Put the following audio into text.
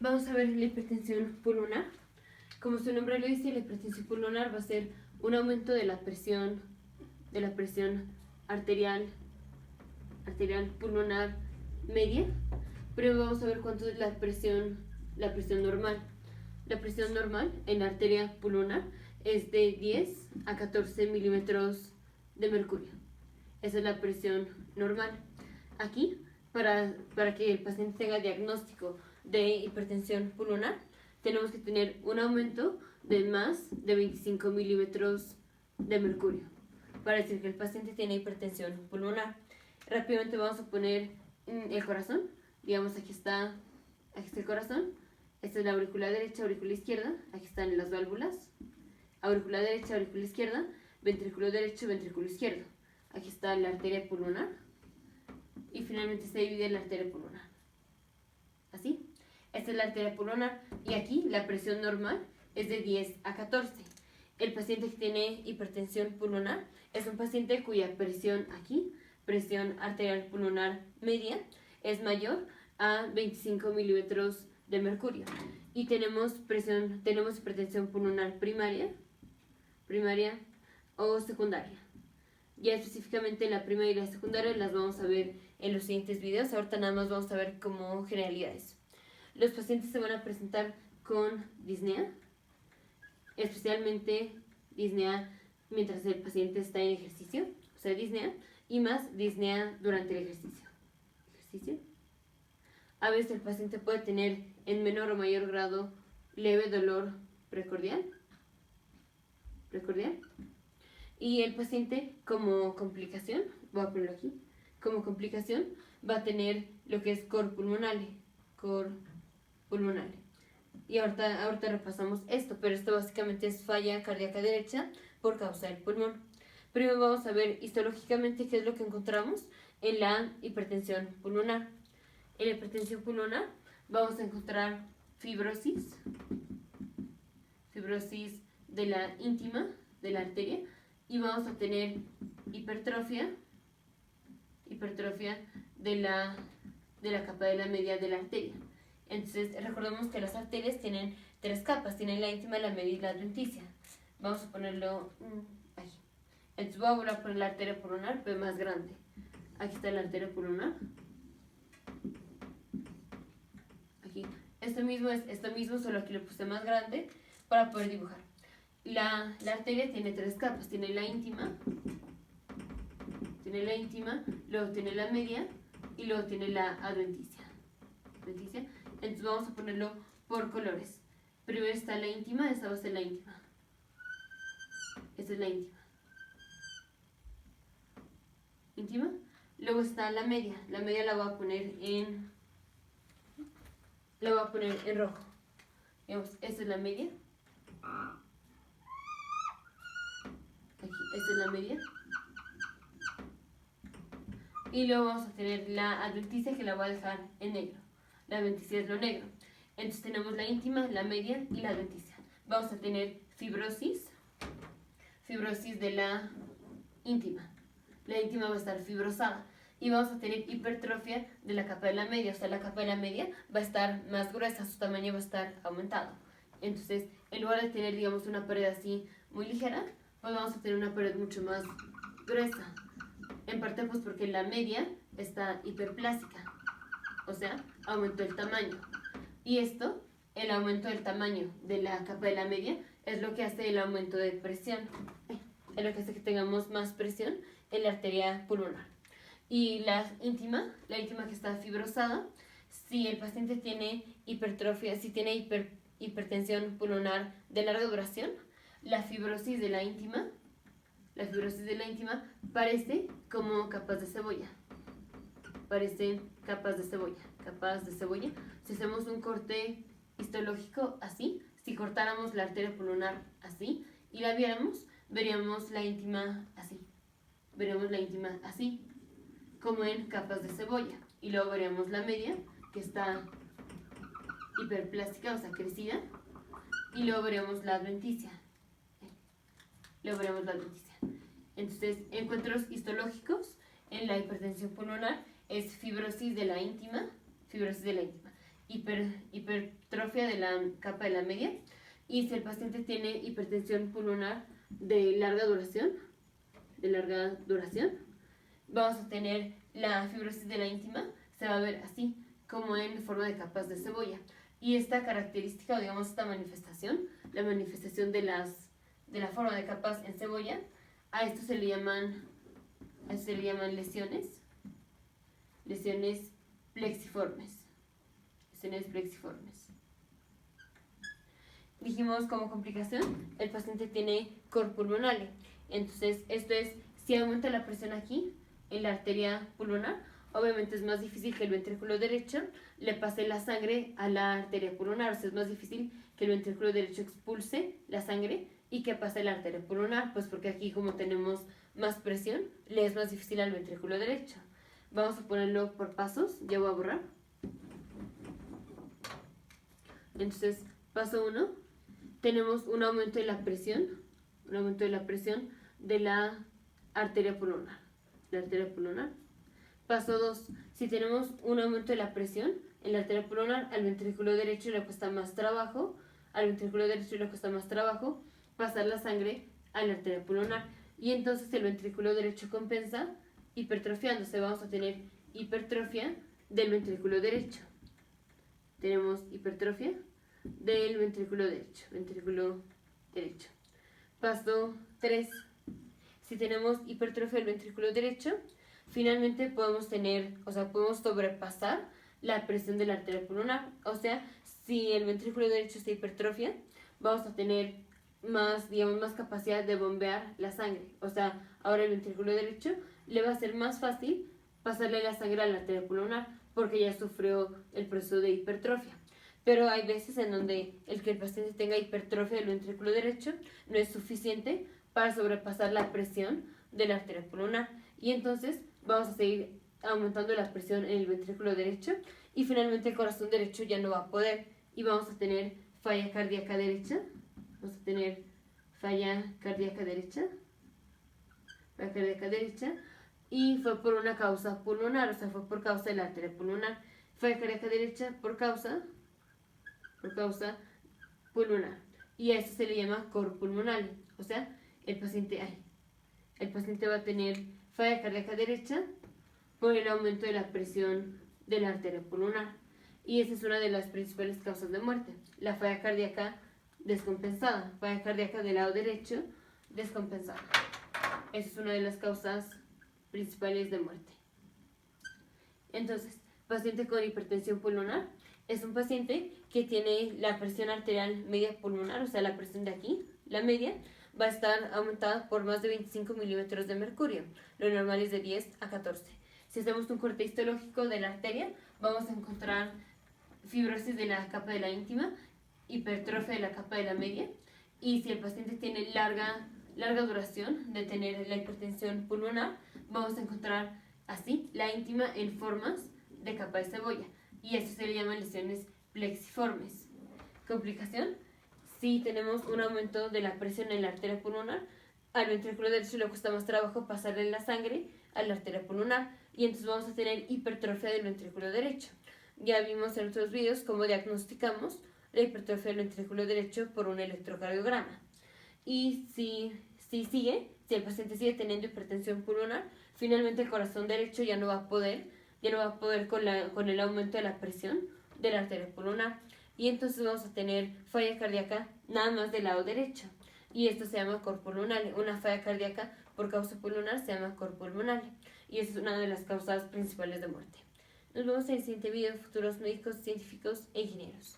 Vamos a ver la hipertensión pulmonar. Como su nombre lo dice, la hipertensión pulmonar va a ser un aumento de la presión arterial pulmonar media. Pero vamos a ver cuánto es la presión normal. La presión normal en la arteria pulmonar es de 10 a 14 milímetros de mercurio. Esa es la presión normal. Aquí, para que el paciente tenga diagnóstico de hipertensión pulmonar, tenemos que tener un aumento de más de 25 milímetros de mercurio para decir que el paciente tiene hipertensión pulmonar. Rápidamente vamos a poner el corazón. Digamos, aquí está el corazón. Esta es la aurícula derecha, aurícula izquierda. Aquí están las válvulas. Aurícula derecha, aurícula izquierda. Ventrículo derecho, ventrículo izquierdo. Aquí está la arteria pulmonar. Y finalmente se divide la arteria pulmonar. Así. Esta es la arteria pulmonar. Y aquí la presión normal es de 10 a 14. El paciente que tiene hipertensión pulmonar es un paciente cuya presión aquí, presión arterial pulmonar media, es mayor a 25 milímetros de mercurio. Y tenemos hipertensión pulmonar primaria o secundaria. Ya específicamente la primaria y la secundaria las vamos a ver en los siguientes videos. Ahorita nada más vamos a ver como generalidades. Los pacientes se van a presentar con disnea, especialmente disnea mientras el paciente está en ejercicio, o sea, disnea, y más disnea durante el ejercicio. A veces el paciente puede tener en menor o mayor grado leve dolor precordial. Y el paciente como complicación, voy a ponerlo aquí, como complicación va a tener lo que es cor pulmonale. Y ahorita repasamos esto, pero esto básicamente es falla cardíaca derecha por causa del pulmón. Primero vamos a ver histológicamente qué es lo que encontramos en la hipertensión pulmonar. En la hipertensión pulmonar vamos a encontrar fibrosis de la íntima, de la arteria, y vamos a tener hipertrofia de la capa de la media de la arteria. Entonces recordemos que las arterias tienen tres capas, tienen la íntima, la media y la adventicia. Vamos a ponerlo ahí. Entonces voy a volver a poner la arteria pulmonar, pero más grande. Aquí está la arteria pulmonar. Aquí. Esto mismo, solo aquí lo puse más grande para poder dibujar. La arteria tiene tres capas, tiene la íntima, luego tiene la media y luego tiene la adventicia. Entonces vamos a ponerlo por colores. Primero está la íntima, esta va a ser la íntima. Esta es la íntima. Luego está la media la voy a poner en rojo. Digamos, esta es la media. Aquí, esta es la media. Y luego vamos a tener la adventicia, que la voy a dejar en negro. La adventicia es lo negro. Entonces tenemos la íntima, la media y la adventicia. Vamos a tener fibrosis de la íntima. La íntima va a estar fibrosada. Y vamos a tener hipertrofia de la capa de la media. O sea, la capa de la media va a estar más gruesa, su tamaño va a estar aumentado. Entonces, en lugar de tener, digamos, una pared así muy ligera, pues vamos a tener una pared mucho más gruesa. En parte pues porque la media está hiperplástica, o sea, aumentó el tamaño. Y esto, el aumento del tamaño de la capa de la media, es lo que hace el aumento de presión. Es lo que hace que tengamos más presión en la arteria pulmonar. Y la íntima que está fibrosada, si el paciente tiene hipertrofia, si tiene hipertensión pulmonar de larga duración, la fibrosis de la íntima parece como capas de cebolla. Si hacemos un corte histológico así, si cortáramos la arteria pulmonar así y la viéramos, veríamos la íntima así. Como en capas de cebolla. Y luego veríamos la media, que está hiperplástica, o sea, crecida. Y luego veremos la adventicia. Entonces, encuentros histológicos en la hipertensión pulmonar es fibrosis de la íntima. hipertrofia de la capa de la media. Y si el paciente tiene hipertensión pulmonar de larga duración, vamos a tener la fibrosis de la íntima, se va a ver así, como en forma de capas de cebolla. Y esta característica, o digamos esta manifestación, la manifestación de la forma de capas en cebolla, a esto se le llaman lesiones plexiformes. Dijimos como complicación, el paciente tiene cor pulmonale. Entonces, esto es, si aumenta la presión aquí, en la arteria pulmonar, obviamente es más difícil que el ventrículo derecho le pase la sangre a la arteria pulmonar. O sea, es más difícil que el ventrículo derecho expulse la sangre y que pase a la arteria pulmonar, pues porque aquí como tenemos más presión, le es más difícil al ventrículo derecho. Vamos a ponerlo por pasos, ya voy a borrar. Entonces, paso 1, tenemos un aumento de la presión, de la arteria pulmonar. Paso 2, si tenemos un aumento de la presión en la arteria pulmonar, al ventrículo derecho le cuesta más trabajo, pasar la sangre a la arteria pulmonar. Y entonces el ventrículo derecho compensa hipertrofiándose. Vamos a tener hipertrofia del ventrículo derecho. Tenemos hipertrofia del ventrículo derecho. Paso 3. Si tenemos hipertrofia del ventrículo derecho, finalmente podemos sobrepasar la presión de la arteria pulmonar. O sea, si el ventrículo derecho se hipertrofia, vamos a tener más capacidad de bombear la sangre. O sea, ahora el ventrículo derecho le va a ser más fácil pasarle la sangre a la arteria pulmonar porque ya sufrió el proceso de hipertrofia. Pero hay veces en donde el que el paciente tenga hipertrofia del ventrículo derecho no es suficiente para sobrepasar la presión de la arteria pulmonar. Y entonces vamos a seguir aumentando la presión en el ventrículo derecho y finalmente el corazón derecho ya no va a poder y vamos a tener falla cardíaca derecha. Y fue por una causa pulmonar, o sea, fue por causa de la arteria pulmonar. Falla cardíaca derecha por causa pulmonar. Y a eso se le llama cor pulmonale. O sea, el paciente va a tener falla cardíaca derecha por el aumento de la presión de la arteria pulmonar. Y esa es una de las principales causas de muerte. La falla cardíaca descompensada, falla cardíaca del lado derecho descompensada. Esa es una de las causas principales de muerte. Entonces, paciente con hipertensión pulmonar es un paciente que tiene la presión arterial media pulmonar, o sea, la presión de aquí, la media, va a estar aumentada por más de 25 milímetros de mercurio. Lo normal es de 10 a 14. Si hacemos un corte histológico de la arteria, vamos a encontrar fibrosis de la capa de la íntima, hipertrofia de la capa de la media, y si el paciente tiene larga duración de tener la hipertensión pulmonar, vamos a encontrar así la íntima en formas de capa de cebolla, y esto se le llaman lesiones plexiformes. Complicación: si tenemos un aumento de la presión en la arteria pulmonar, al ventrículo derecho le cuesta más trabajo pasarle la sangre a la arteria pulmonar y entonces vamos a tener hipertrofia del ventrículo derecho. Ya vimos en otros videos cómo diagnosticamos la hipertrofia del ventrículo derecho por un electrocardiograma. Y si el paciente sigue teniendo hipertensión pulmonar, finalmente el corazón derecho ya no va a poder con el aumento de la presión de la arteria pulmonar. Y entonces vamos a tener falla cardíaca nada más del lado derecho. Y esto se llama cor pulmonale. Una falla cardíaca por causa pulmonar se llama cor pulmonale. Y esa es una de las causas principales de muerte. Nos vemos en el siguiente video, futuros médicos, científicos e ingenieros.